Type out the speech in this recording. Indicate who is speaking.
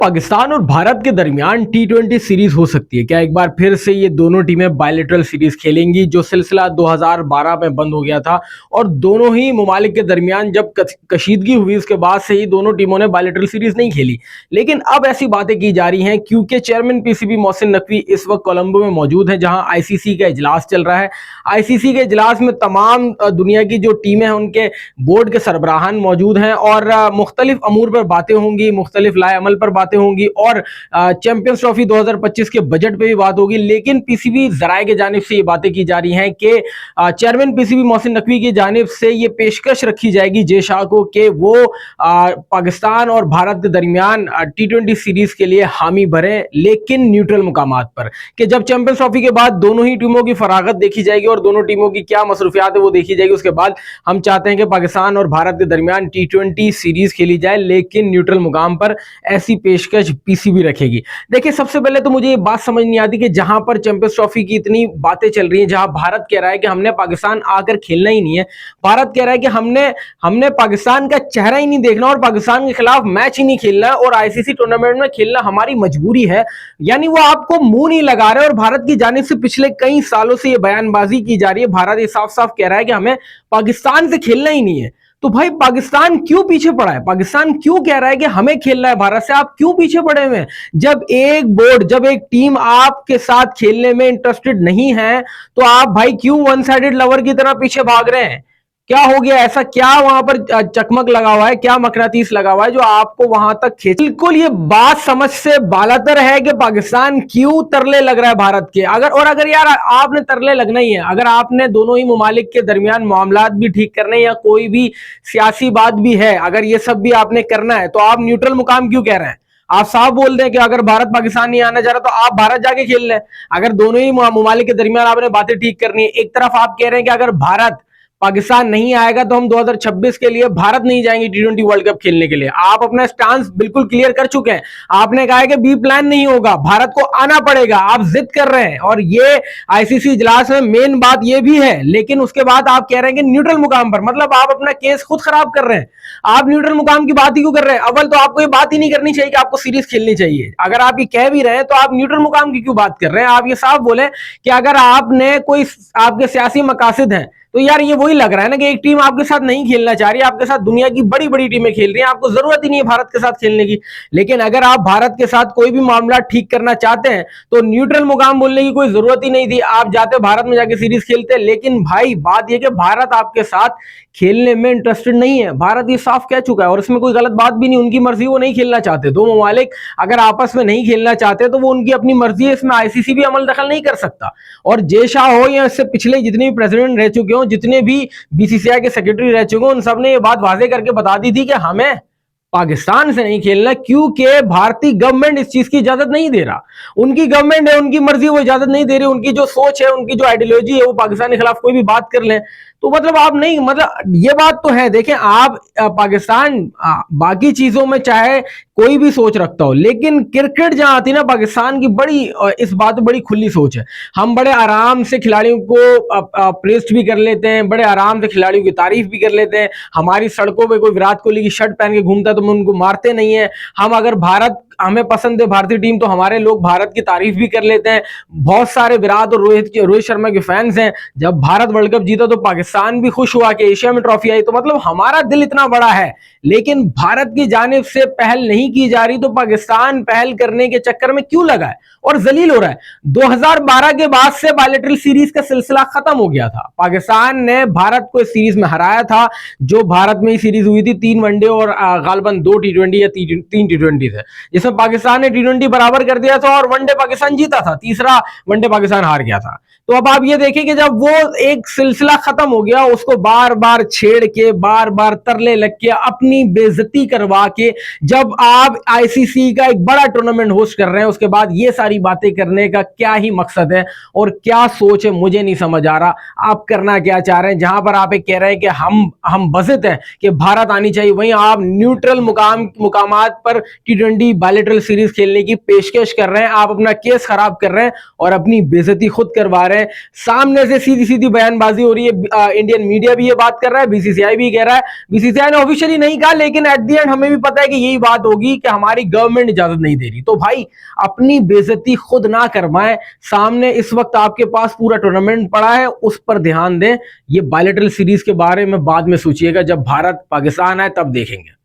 Speaker 1: पाकिस्तान और भारत के दरमियान टी20 सीरीज हो सकती है क्या? एक बार फिर से ये दोनों टीमें बायलैटरल सीरीज खेलेंगी, जो सिलसिला 2012 में बंद हो गया था। और दोनों ही ममालिक के दरमियान जब कशीदगी हुई, उसके बाद से ही दोनों टीमों ने बायलैटरल सीरीज नहीं खेली। लेकिन अब ऐसी बातें की जा रही हैं क्योंकि चेयरमैन पीसीबी मोहसिन नकवी इस वक्त कोलंबो में मौजूद हैं, जहां आईसीसी का इजलास चल रहा है। आईसीसी के इजलास में तमाम दुनिया की जो टीमें हैं उनके बोर्ड के सरबराहान मौजूद हैं और मुख्तलिफ अमूर पर बातें होंगी, मुख्तलिफ लाए अमल पर बातें होंगी और चैंपियंस ट्रॉफी 2025 के बजट पे भी बात होगी। लेकिन पीसीबी जराए की जानिब से ये बातें की जा रही हैं कि चेयरमैन पीसीबी मोहसिन नकवी की जानिब से ये पेशकश रखी जाएगी जे शाह को कि वो पाकिस्तान और भारत के दरमियान टी20 सीरीज के लिए हामी भरें, लेकिन न्यूट्रल मुकामात पर। कि जब चैंपियंस ट्रॉफी के बाद दोनों ही टीमों की फरागत देखी जाएगी और दोनों टीमों की क्या मसरूफियात है वो देखी जाएगी, उसके बाद हम चाहते हैं कि पाकिस्तान और भारत के दरमियान टी20 सीरीज खेली जाए, लेकिन न्यूट्रल मुकाम पर। ऐसी पेशकश पीसीबी रखेगी। देखिए, सबसे पहले तो मुझे ये बात समझ नहीं आती कि जहां पर चैंपियंस ट्रॉफी की इतनी बातें चल रही हैं, जहां भारत कह रहा है कि हमने पाकिस्तान आकर खेलना ही नहीं है, भारत कह रहा है कि हमने पाकिस्तान का चेहरा ही नहीं देखना और पाकिस्तान के खिलाफ मैच ही नहीं खेलना है और आईसीसी टूर्नामेंट में खेलना हमारी मजबूरी है। यानी वो आपको मुंह नहीं लगा रहे। और भारत की जानिब से पिछले कई सालों से ये बयानबाजी की जा रही है। भारत ये साफ साफ कह रहा है कि हमें पाकिस्तान से खेलना ही नहीं है। तो भाई, पाकिस्तान क्यों पीछे पड़ा है? पाकिस्तान क्यों कह रहा है कि हमें खेलना है भारत से? आप क्यों पीछे पड़े हुए हैं? जब एक टीम आपके साथ खेलने में इंटरेस्टेड नहीं है, तो आप भाई क्यों वन साइडेड लवर की तरह पीछे भाग रहे हैं? क्या हो गया? ऐसा क्या वहां पर चकमक लगा हुआ है, क्या मकनातीस लगा हुआ है जो आपको वहां तक खींच? बिल्कुल ये बात समझ से बालातर है कि पाकिस्तान क्यों तरले लग रहा है भारत के। अगर यार आपने तरले लगना ही है, अगर आपने दोनों ही ममालिक के दरमियान मामलात भी ठीक करने या कोई भी सियासी बात भी है, अगर ये सब भी आपने करना है, तो आप न्यूट्रल मुकाम क्यों कह रहे हैं? आप साफ बोल रहे हैं कि अगर भारत पाकिस्तान नहीं आना चाह रहा तो आप भारत जाके खेल रहे हैं। अगर दोनों ही ममालिक के दरमियान आपने बातें ठीक करनी है, एक तरफ आप कह रहे हैं कि अगर भारत पाकिस्तान नहीं आएगा तो हम 2026 के लिए भारत नहीं जाएंगे टी20 वर्ल्ड कप खेलने के लिए। आप अपना स्टांस बिल्कुल क्लियर कर चुके हैं। आपने कहा है कि बी प्लान नहीं होगा, भारत को आना पड़ेगा। आप जिद कर रहे हैं और ये आईसीसी इजलास में मेन बात ये भी है। लेकिन उसके बाद आप कह रहे हैं कि न्यूट्रल मुकाम पर, मतलब आप अपना केस खुद खराब कर रहे हैं। आप न्यूट्रल मुकाम की बात ही क्यों कर रहे हैं? अव्वल तो आपको ये बात ही नहीं करनी चाहिए कि आपको सीरीज खेलनी चाहिए। अगर आप ये कह भी रहे हैं तो आप न्यूट्रल मुकाम की क्यों बात कर रहे हैं? आप ये साफ बोले कि अगर आपने कोई आपके सियासी मकासद हैं, तो यार ये वही लग रहा है ना कि एक टीम आपके साथ नहीं खेलना चाह रही है, आपके साथ दुनिया की बड़ी बड़ी टीमें खेल रही हैं, आपको जरूरत ही नहीं है भारत के साथ खेलने की। लेकिन अगर आप भारत के साथ कोई भी मामला ठीक करना चाहते हैं तो न्यूट्रल मुकाम बोलने की कोई जरूरत ही नहीं थी। आप जाते भारत में जाके सीरीज खेलते। लेकिन भाई, बात यह कि भारत आपके साथ खेलने में इंटरेस्टेड नहीं है। भारत ये साफ कह चुका है और इसमें कोई गलत बात भी नहीं। उनकी मर्जी, वो नहीं खेलना चाहते। दो ममालिक अगर आपस में नहीं खेलना चाहते तो वो उनकी अपनी मर्जी है, इसमें आईसीसी भी अमल दखल नहीं कर सकता। और जे शाह हो या इससे पिछले जितने भी प्रेसिडेंट रह चुके हो, जितने भी बीसीसीआई के सेक्रेटरी रह चुके हैं, उन सब ने ये बात वाजे करके बता दी थी कि हमें पाकिस्तान से नहीं खेलना, क्योंकि भारतीय गवर्नमेंट इस चीज की इजाजत नहीं दे रहा। उनकी गवर्नमेंट है, उनकी मर्जी, वो इजाजत नहीं दे रही। उनकी जो सोच है, उनकी जो आइडियोलॉजी है, वो पाकिस्तान के खिलाफ कोई भी बात कर लें तो मतलब आप नहीं, मतलब ये बात तो है। देखें, आप पाकिस्तान बाकी चीजों में चाहे कोई भी सोच रखता हो, लेकिन क्रिकेट जहां आती है ना, पाकिस्तान की बड़ी इस बात में बड़ी खुली सोच है। हम बड़े आराम से खिलाड़ियों को प्रेस्ट भी कर लेते हैं, बड़े आराम से खिलाड़ियों की तारीफ भी कर लेते हैं। हमारी सड़कों पे कोई विराट कोहली की शर्ट पहन के घूमता है तो हम उनको मारते नहीं है। हम अगर हमें पसंद है भारतीय टीम तो हमारे लोग भारत की तारीफ भी कर लेते हैं। बहुत सारे विराट और रोहित शर्मा के फैंस हैं। जब भारत वर्ल्ड कप जीता तो पाकिस्तान भी खुश हुआ कि एशिया में ट्रॉफी आई। तो मतलब हमारा दिल इतना बड़ा है। लेकिन भारत की जानिब से पहल नहीं की जा रही, तो पाकिस्तान पहल करने के चक्कर में क्यों लगा है और जलील हो रहा है? 2012 के बाद से बायलैटरल सीरीज का सिलसिला खत्म हो गया था। पाकिस्तान ने भारत को इस सीरीज में हराया था, जो भारत में ही सीरीज हुई थी। 3 वनडे और गालबन 2 टी20 या 3 टी20 थे, जिसमें पाकिस्तान ने टी20 बराबर कर दिया था और वनडे पाकिस्तान जीता था। तीसरा वनडे पाकिस्तान हार गया था। तो अब आप ये देखें कि जब वो एक सिलसिला खत्म हो गया, उसको बार बार छेड़ के, बार बार तरले लग के, अपनी बेइज्जती करवा के, जब आप आईसीसी का एक बड़ा टूर्नामेंट होस्ट कर रहे हैं, उसके बाद ये सारी बातें करने का क्या ही मकसद है और क्या सोच है, मुझे नहीं समझ आ रहा। आप करना क्या चाह रहे हैं? जहां पर आप कह रहे हैं कि हम बज़िद हैं कि भारत आनी चाहिए, वहीं आप न्यूट्रल मुकामात पर टी20 बायलैटरल सीरीज खेलने की पेशकश कर रहे हैं। आप अपना केस खराब कर रहे हैं और अपनी बेइज्जती खुद करवा रहे हैं। सामने से सीधी सीधी बयानबाजी हो रही है इंडियन मीडिया भी ये बात कर रहा है, बीसीसीआई भी कह रहा है। बीसीसीआई ने ऑफिशियली नहीं कहा, लेकिन एट द एंड हमें भी पता है कि यही बात होगी कि हमारी गवर्नमेंट इजाजत नहीं दे रही। तो भाई अपनी बेइज्जती खुद ना करवाएं, सामने इस वक्त आपके पास पूरा टूर्नामेंट पड़ा है, उस पर ध्यान दें। ये बायलैटरल सीरीज के बारे में बाद में सोचिएगा, जब भारत पाकिस्तान आए तब देखेंगे।